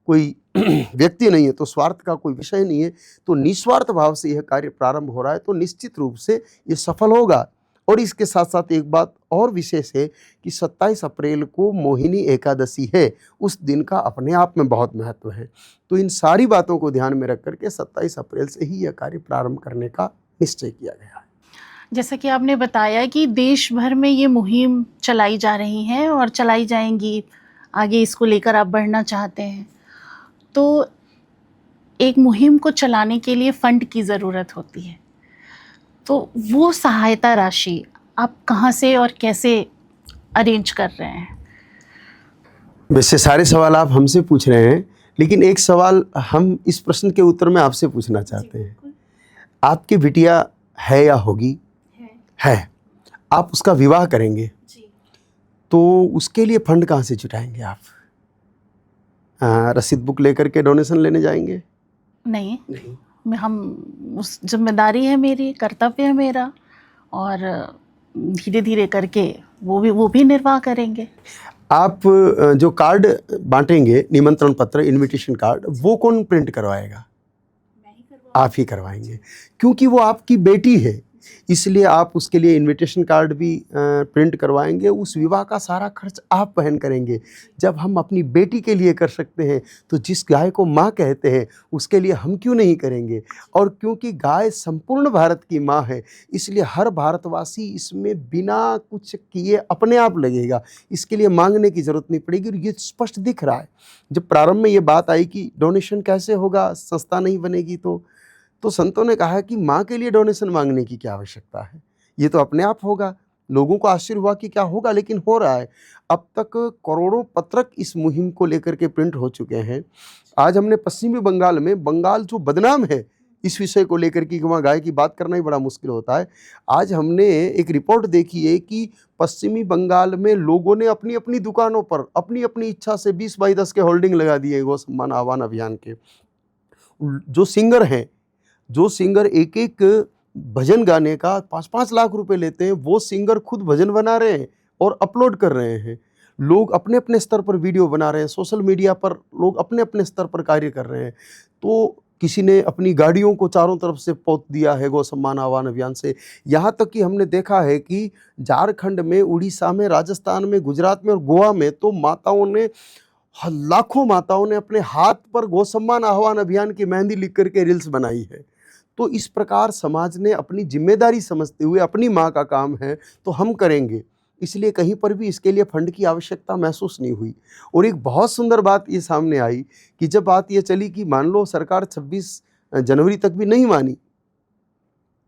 कोई व्यक्ति नहीं है, तो स्वार्थ का कोई विषय नहीं है। तो निस्वार्थ भाव से यह कार्य प्रारंभ हो रहा है तो निश्चित रूप से ये सफल होगा। और इसके साथ साथ एक बात और विशेष है कि 27 अप्रैल को मोहिनी एकादशी है। उस दिन का अपने आप में बहुत महत्व है। तो इन सारी बातों को ध्यान में रख करके 27 अप्रैल से ही यह कार्य प्रारंभ करने का निश्चय किया गया है। जैसा कि आपने बताया कि देश भर में ये मुहिम चलाई जा रही है और चलाई जाएंगी, आगे इसको लेकर आप बढ़ना चाहते हैं, तो एक मुहिम को चलाने के लिए फंड की ज़रूरत होती है। तो वो सहायता राशि आप कहाँ से और कैसे अरेंज कर रहे हैं? वैसे सारे सवाल आप हमसे पूछ रहे हैं, लेकिन एक सवाल हम इस प्रश्न के उत्तर में आपसे पूछना चाहते हैं। आपकी बिटिया है या होगी? है। आप उसका विवाह करेंगे जी। तो उसके लिए फंड कहाँ से जुटाएंगे आप? रसीद बुक लेकर के डोनेशन लेने जाएंगे? नहीं, हम उस जिम्मेदारी है मेरी, कर्तव्य है मेरा, और धीरे धीरे करके वो भी निर्वाह करेंगे। आप जो कार्ड बांटेंगे, निमंत्रण पत्र, इनविटेशन कार्ड, वो कौन प्रिंट करवाएगा? आप ही करवाएंगे, क्योंकि वो आपकी बेटी है, इसलिए आप उसके लिए इनविटेशन कार्ड भी प्रिंट करवाएंगे। उस विवाह का सारा खर्च आप वहन करेंगे। जब हम अपनी बेटी के लिए कर सकते हैं तो जिस गाय को माँ कहते हैं उसके लिए हम क्यों नहीं करेंगे? और क्योंकि गाय संपूर्ण भारत की माँ है, इसलिए हर भारतवासी इसमें बिना कुछ किए अपने आप लगेगा। इसके लिए मांगने की ज़रूरत नहीं पड़ेगी। और ये स्पष्ट दिख रहा है। जब प्रारंभ में ये बात आई कि डोनेशन कैसे होगा, संस्था नहीं बनेगी, तो संतों ने कहा कि माँ के लिए डोनेशन मांगने की क्या आवश्यकता है, ये तो अपने आप होगा। लोगों को आश्चर्य हुआ कि क्या होगा, लेकिन हो रहा है। अब तक करोड़ों पत्रक इस मुहिम को लेकर के प्रिंट हो चुके हैं। आज हमने पश्चिमी बंगाल में, बंगाल जो बदनाम है इस विषय को लेकर कि वहाँ गाय की बात करना ही बड़ा मुश्किल होता है, आज हमने एक रिपोर्ट देखी है कि पश्चिमी बंगाल में लोगों ने अपनी अपनी दुकानों पर अपनी अपनी इच्छा से 20x10 के होल्डिंग लगा दिए गौ सम्मान आह्वान अभियान के। जो सिंगर एक एक भजन गाने का 5-5 लाख रुपए लेते हैं, वो सिंगर खुद भजन बना रहे हैं और अपलोड कर रहे हैं। लोग अपने अपने स्तर पर वीडियो बना रहे हैं, सोशल मीडिया पर लोग अपने अपने स्तर पर कार्य कर रहे हैं। तो किसी ने अपनी गाड़ियों को चारों तरफ से पोत दिया है गौ सम्मान आह्वान अभियान से। यहाँ तक कि हमने देखा है कि झारखंड में, उड़ीसा में, राजस्थान में, गुजरात में और गोवा में तो लाखों माताओं ने अपने हाथ पर गौ सम्मान आह्वान अभियान की मेहंदी लिख करके रील्स बनाई है। तो इस प्रकार समाज ने अपनी जिम्मेदारी समझते हुए, अपनी माँ का काम है तो हम करेंगे, इसलिए कहीं पर भी इसके लिए फंड की आवश्यकता महसूस नहीं हुई। और एक बहुत सुंदर बात ये सामने आई कि जब बात ये चली कि मान लो सरकार 26 जनवरी तक भी नहीं मानी,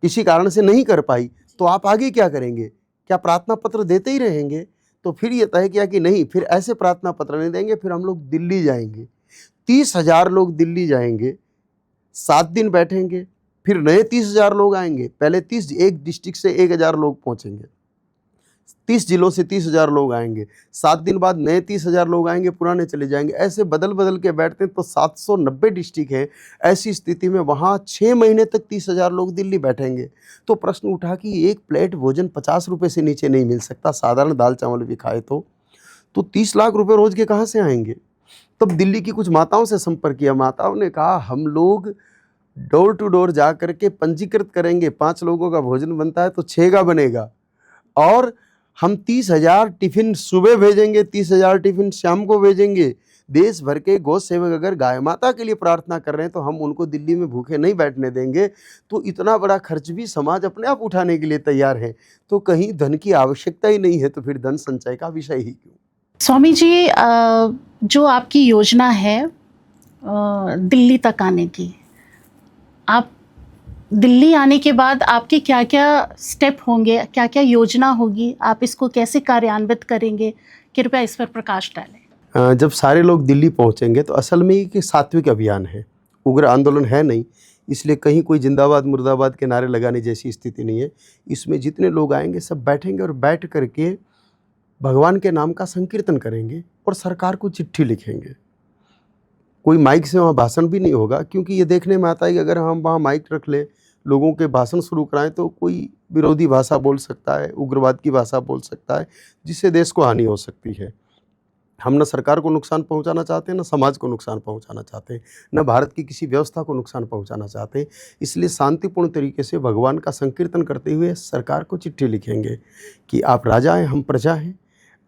किसी कारण से नहीं कर पाई, तो आप आगे क्या करेंगे? क्या प्रार्थना पत्र देते ही रहेंगे? तो फिर ये तय किया कि नहीं, फिर ऐसे प्रार्थना पत्र नहीं देंगे, फिर हम लोग दिल्ली जाएंगे। 30,000 लोग दिल्ली जाएंगे, 7 दिन बैठेंगे, फिर नए 30,000 लोग आएंगे। पहले एक डिस्ट्रिक्ट से 1,000 लोग पहुंचेंगे, 30 जिलों से 30,000 लोग आएंगे, 7 दिन बाद नए 30,000 लोग आएंगे, पुराने चले जाएंगे। ऐसे बदल बदल के बैठते हैं तो 790 डिस्ट्रिक्ट है। ऐसी स्थिति में वहाँ 6 महीने तक 30,000 लोग दिल्ली बैठेंगे। तो प्रश्न उठा कि एक प्लेट भोजन 50 रुपये से नीचे नहीं मिल सकता, साधारण दाल चावल भी खाए तो 30 लाख रुपए रोज के कहाँ से आएंगे? तब दिल्ली की कुछ माताओं से संपर्क किया। माताओं ने कहा हम लोग डोर टू डोर जा करके पंजीकृत करेंगे, 5 लोगों का भोजन बनता है तो 6 का बनेगा, और हम 30,000 टिफिन सुबह भेजेंगे, 30,000 टिफिन शाम को भेजेंगे। देश भर के गौ सेवक अगर गाय माता के लिए प्रार्थना कर रहे हैं तो हम उनको दिल्ली में भूखे नहीं बैठने देंगे। तो इतना बड़ा खर्च भी समाज अपने आप उठाने के लिए तैयार है। तो कहीं धन की आवश्यकता ही नहीं है तो फिर धन संचय का विषय ही क्यों? स्वामी जी, जो आपकी योजना है दिल्ली तक आने की, आप दिल्ली आने के बाद आपके क्या क्या स्टेप होंगे, क्या क्या योजना होगी, आप इसको कैसे कार्यान्वित करेंगे? कृपया इस पर प्रकाश डालें। जब सारे लोग दिल्ली पहुंचेंगे तो असल में ये सात्विक अभियान है, उग्र आंदोलन है नहीं, इसलिए कहीं कोई जिंदाबाद मुर्दाबाद के नारे लगाने जैसी स्थिति नहीं है। इसमें जितने लोग आएंगे सब बैठेंगे और बैठ करके भगवान के नाम का संकीर्तन करेंगे और सरकार को चिट्ठी लिखेंगे। कोई माइक से वहाँ भाषण भी नहीं होगा, क्योंकि ये देखने में आता है कि अगर हम वहाँ माइक रख लें, लोगों के भाषण शुरू कराएं तो कोई विरोधी भाषा बोल सकता है, उग्रवाद की भाषा बोल सकता है, जिससे देश को हानि हो सकती है। हम न सरकार को नुकसान पहुंचाना चाहते हैं, न समाज को नुकसान पहुंचाना चाहते हैं, न भारत की किसी व्यवस्था को नुकसान पहुंचाना चाहते हैं। इसलिए शांतिपूर्ण तरीके से भगवान का संकीर्तन करते हुए सरकार को चिट्ठी लिखेंगे कि आप राजा हैं, हम प्रजा हैं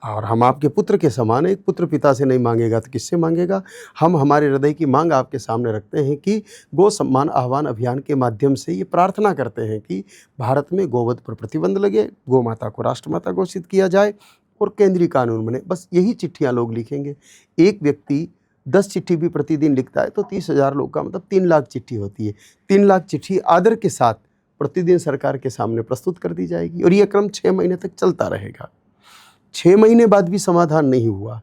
और हम आपके पुत्र के समान हैं। एक पुत्र पिता से नहीं मांगेगा तो किससे मांगेगा? हम हमारे हृदय की मांग आपके सामने रखते हैं कि गौ सम्मान आह्वान अभियान के माध्यम से ये प्रार्थना करते हैं कि भारत में गोवध पर प्रतिबंध लगे, गौ माता को राष्ट्रमाता घोषित किया जाए और केंद्रीय कानून बने। बस यही चिट्ठियाँ लोग लिखेंगे। एक व्यक्ति 10 चिट्ठी भी प्रतिदिन लिखता है तो 30,000 लोग का मतलब 3 लाख चिट्ठी होती है। 3 लाख चिट्ठी आदर के साथ प्रतिदिन सरकार के सामने प्रस्तुत कर दी जाएगी और ये क्रम 6 महीने तक चलता रहेगा। 6 महीने बाद भी समाधान नहीं हुआ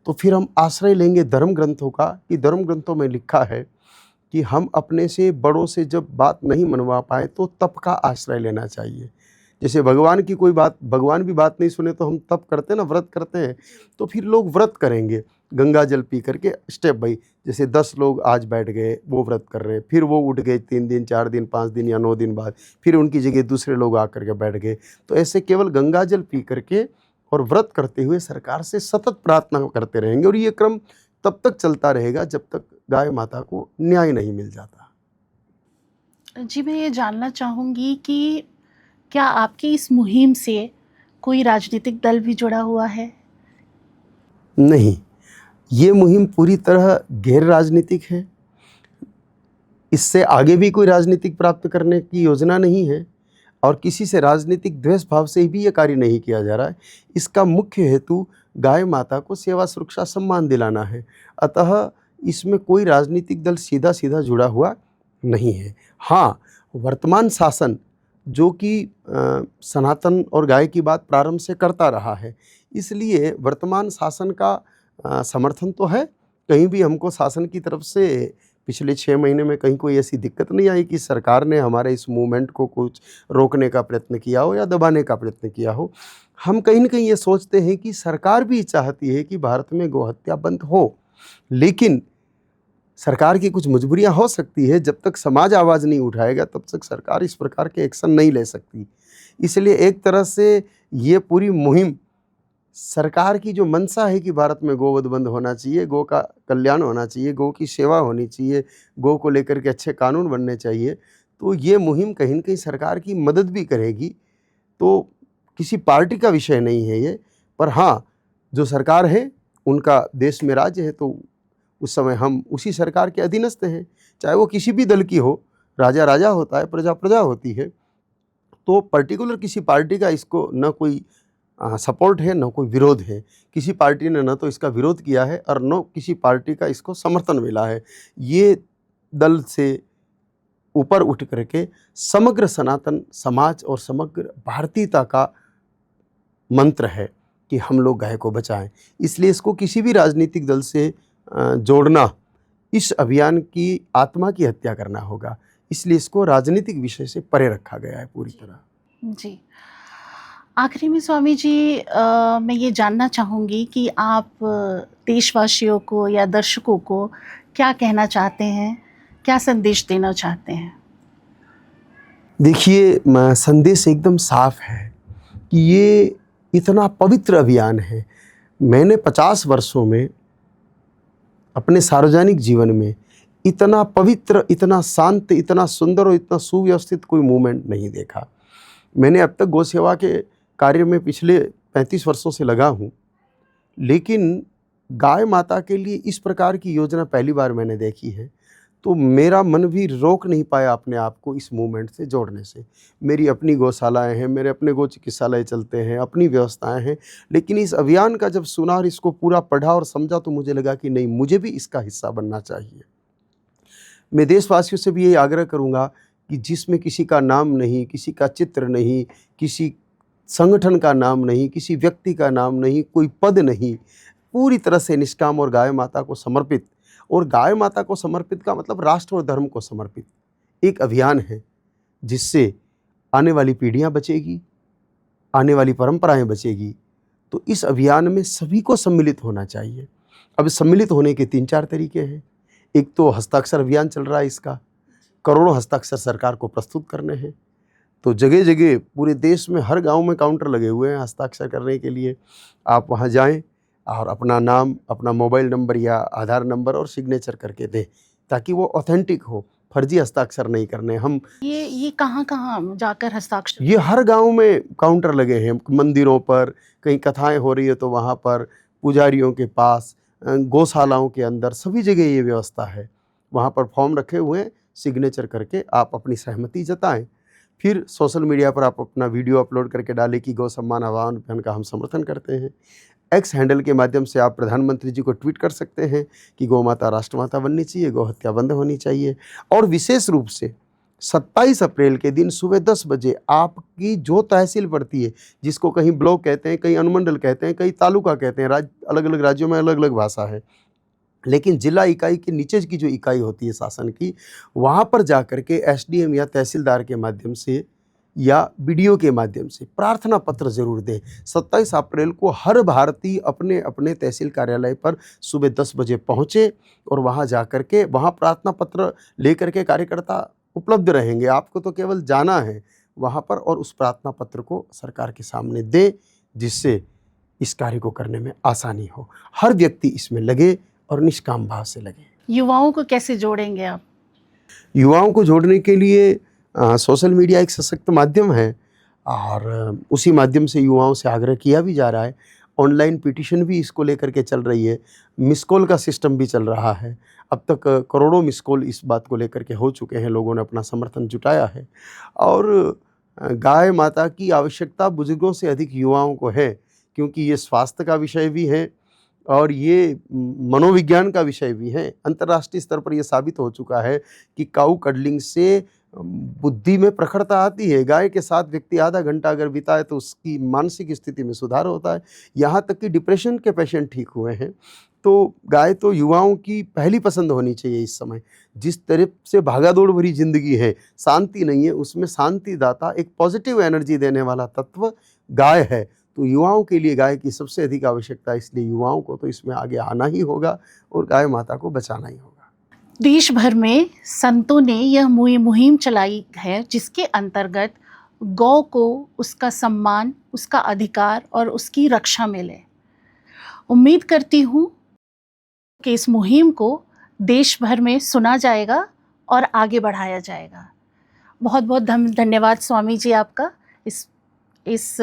तो फिर हम आश्रय लेंगे धर्म ग्रंथों का, कि धर्म ग्रंथों में लिखा है कि हम अपने से बड़ों से जब बात नहीं मनवा पाए तो तप का आश्रय लेना चाहिए। जैसे भगवान की कोई बात, भगवान भी बात नहीं सुने तो हम तप करते हैं ना, व्रत करते हैं, तो फिर लोग व्रत करेंगे। गंगा जल पी करके स्टेप बाई, जैसे 10 लोग आज बैठ गए वो व्रत कर रहे हैं, फिर वो उठ गए 3 दिन 4 दिन 5 दिन या 9 दिन बाद, फिर उनकी जगह दूसरे लोग आकर के बैठ गए। तो ऐसे केवल गंगा जल पी करके और व्रत करते हुए सरकार से सतत प्रार्थना करते रहेंगे, और ये क्रम तब तक चलता रहेगा जब तक गाय माता को न्याय नहीं मिल जाता। जी, मैं ये जानना चाहूँगी कि क्या आपकी इस मुहिम से कोई राजनीतिक दल भी जुड़ा हुआ है? नहीं, ये मुहिम पूरी तरह गैर राजनीतिक है। इससे आगे भी कोई राजनीतिक प्राप्त करने की योजना नहीं है, और किसी से राजनीतिक द्वेष भाव से भी ये कार्य नहीं किया जा रहा है। इसका मुख्य हेतु गाय माता को सेवा, सुरक्षा, सम्मान दिलाना है। अतः इसमें कोई राजनीतिक दल सीधा-सीधा जुड़ा हुआ नहीं है। हाँ, वर्तमान शासन जो कि सनातन और गाय की बात प्रारंभ से करता रहा है, इसलिए वर्तमान शासन का समर्थन तो है। कहीं भी हमको शासन की तरफ से पिछले 6 महीने में कहीं कोई ऐसी दिक्कत नहीं आई कि सरकार ने हमारे इस मूवमेंट को कुछ रोकने का प्रयत्न किया हो या दबाने का प्रयत्न किया हो। हम कहीं न कहीं ये सोचते हैं कि सरकार भी चाहती है कि भारत में गोहत्या बंद हो, लेकिन सरकार की कुछ मजबूरियाँ हो सकती है। जब तक समाज आवाज़ नहीं उठाएगा तब तक सरकार इस प्रकार के एक्शन नहीं ले सकती। इसलिए एक तरह से ये पूरी मुहिम सरकार की जो मंशा है कि भारत में गोवध बंद होना चाहिए, गौ का कल्याण होना चाहिए, गौ की सेवा होनी चाहिए, गौ को लेकर के अच्छे कानून बनने चाहिए, तो ये मुहिम कहीं न कहीं सरकार की मदद भी करेगी। तो किसी पार्टी का विषय नहीं है ये, पर हाँ, जो सरकार है उनका देश में राज्य है, तो उस समय हम उसी सरकार के अधीनस्थ हैं। चाहे वो किसी भी दल की हो, राजा राजा होता है, प्रजा प्रजा होती है। तो पर्टिकुलर किसी पार्टी का इसको न कोई सपोर्ट है, न कोई विरोध है। किसी पार्टी ने न तो इसका विरोध किया है और न किसी पार्टी का इसको समर्थन मिला है। ये दल से ऊपर उठ करके समग्र सनातन समाज और समग्र भारतीयता का मंत्र है कि हम लोग गाय को बचाएं। इसलिए इसको किसी भी राजनीतिक दल से जोड़ना इस अभियान की आत्मा की हत्या करना होगा। इसलिए इसको राजनीतिक विषय से परे रखा गया है पूरी तरह। जी। आखिरी में स्वामी जी, मैं ये जानना चाहूँगी कि आप देशवासियों को या दर्शकों को क्या कहना चाहते हैं, क्या संदेश देना चाहते हैं? देखिए, संदेश एकदम साफ है कि ये इतना पवित्र अभियान है। मैंने 50 वर्षों में अपने सार्वजनिक जीवन में इतना पवित्र, इतना शांत, इतना सुंदर और इतना सुव्यवस्थित कोई मूवमेंट नहीं देखा। मैंने अब तक गौ सेवा के कार्य में पिछले 35 वर्षों से लगा हूँ, लेकिन गाय माता के लिए इस प्रकार की योजना पहली बार मैंने देखी है। तो मेरा मन भी रोक नहीं पाया अपने आप को इस मूवमेंट से जोड़ने से। मेरी अपनी गौशालाएँ हैं, मेरे अपने गौ चिकित्सालय चलते हैं, अपनी व्यवस्थाएँ हैं, लेकिन इस अभियान का जब सुना और इसको पूरा पढ़ा और समझा तो मुझे लगा कि नहीं, मुझे भी इसका हिस्सा बनना चाहिए। मैं देशवासियों से भी यही आग्रह करूँगा कि जिसमें किसी का नाम नहीं, किसी का चित्र नहीं, किसी संगठन का नाम नहीं, किसी व्यक्ति का नाम नहीं, कोई पद नहीं, पूरी तरह से निष्काम और गाय माता को समर्पित, और गाय माता को समर्पित का मतलब राष्ट्र और धर्म को समर्पित एक अभियान है, जिससे आने वाली पीढ़ियां बचेगी, आने वाली परंपराएं बचेगी। तो इस अभियान में सभी को सम्मिलित होना चाहिए। अब सम्मिलित होने के 3-4 तरीके हैं। एक तो हस्ताक्षर अभियान चल रहा है, इसका करोड़ों हस्ताक्षर सरकार को प्रस्तुत करने हैं। तो जगह जगह पूरे देश में हर गांव में काउंटर लगे हुए हैं हस्ताक्षर करने के लिए। आप वहां जाएं और अपना नाम, अपना मोबाइल नंबर या आधार नंबर और सिग्नेचर करके दें, ताकि वो ऑथेंटिक हो, फर्जी हस्ताक्षर नहीं करने। हम ये कहाँ जाकर हस्ताक्षर? ये हर गांव में काउंटर लगे हैं, मंदिरों पर, कहीं कथाएं हो रही है तो वहाँ पर, पुजारियों के पास, गौशालाओं के अंदर, सभी जगह ये व्यवस्था है। वहाँ पर फॉर्म रखे हुए हैं, सिग्नेचर करके आप अपनी सहमति जताएं। फिर सोशल मीडिया पर आप अपना वीडियो अपलोड करके डालें कि गौ सम्मान अभियान का हम समर्थन करते हैं। एक्स हैंडल के माध्यम से आप प्रधानमंत्री जी को ट्वीट कर सकते हैं कि गौ माता राष्ट्रमाता बननी चाहिए, गौ हत्या बंद होनी चाहिए। और विशेष रूप से 27 अप्रैल के दिन सुबह 10 बजे आपकी जो तहसील पड़ती है, जिसको कहीं ब्लॉक कहते हैं, कहीं अनुमंडल कहते हैं, कहीं तालुका कहते हैं, अलग अलग राज्यों में अलग अलग भाषा है, लेकिन जिला इकाई के नीचे की जो इकाई होती है शासन की, वहाँ पर जा कर के एसडीएम या तहसीलदार के माध्यम से या वीडियो के माध्यम से प्रार्थना पत्र ज़रूर दें। 27 अप्रैल को हर भारतीय अपने अपने तहसील कार्यालय पर सुबह 10 बजे पहुँचे और वहाँ जा कर के वहाँ प्रार्थना पत्र लेकर के कार्यकर्ता उपलब्ध रहेंगे। आपको तो केवल जाना है वहाँ पर और उस प्रार्थना पत्र को सरकार के सामने दें, जिससे इस कार्य को करने में आसानी हो। हर व्यक्ति इसमें लगे और निष्काम भाव से लगे। युवाओं को कैसे जोड़ेंगे आप? युवाओं को जोड़ने के लिए सोशल मीडिया एक सशक्त माध्यम है और उसी माध्यम से युवाओं से आग्रह किया भी जा रहा है। ऑनलाइन पिटीशन भी इसको लेकर के चल रही है। मिस कॉल का सिस्टम भी चल रहा है। अब तक करोड़ों मिस कॉल इस बात को लेकर के हो चुके हैं, लोगों ने अपना समर्थन जुटाया है। और गाय माता की आवश्यकता बुजुर्गों से अधिक युवाओं को है, क्योंकि ये स्वास्थ्य का विषय भी है और ये मनोविज्ञान का विषय भी है। अंतर्राष्ट्रीय स्तर पर यह साबित हो चुका है कि काऊ कडलिंग से बुद्धि में प्रखरता आती है। गाय के साथ व्यक्ति आधा घंटा अगर बिताए तो उसकी मानसिक स्थिति में सुधार होता है। यहाँ तक कि डिप्रेशन के पेशेंट ठीक हुए हैं। तो गाय तो युवाओं की पहली पसंद होनी चाहिए इस समय। जिस तरह से भागादौड़ भरी ज़िंदगी है, शांति नहीं है, उसमें शांति दाता एक पॉजिटिव एनर्जी देने वाला तत्व गाय है। तो युवाओं के लिए गाय की सबसे अधिक आवश्यकता है, इसलिए युवाओं को तो इसमें आगे आना ही होगा और गाय माता को बचाना ही होगा। देश भर में संतों ने यह मुहिम चलाई है जिसके अंतर्गत गौ को उसका सम्मान, उसका अधिकार और उसकी रक्षा मिले। उम्मीद करती हूँ कि इस मुहिम को देश भर में सुना जाएगा और आगे बढ़ाया जाएगा। बहुत बहुत धन्यवाद स्वामी जी आपका इस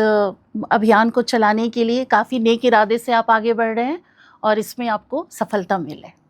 अभियान को चलाने के लिए। काफ़ी नेक इरादे से आप आगे बढ़ रहे हैं और इसमें आपको सफलता मिले।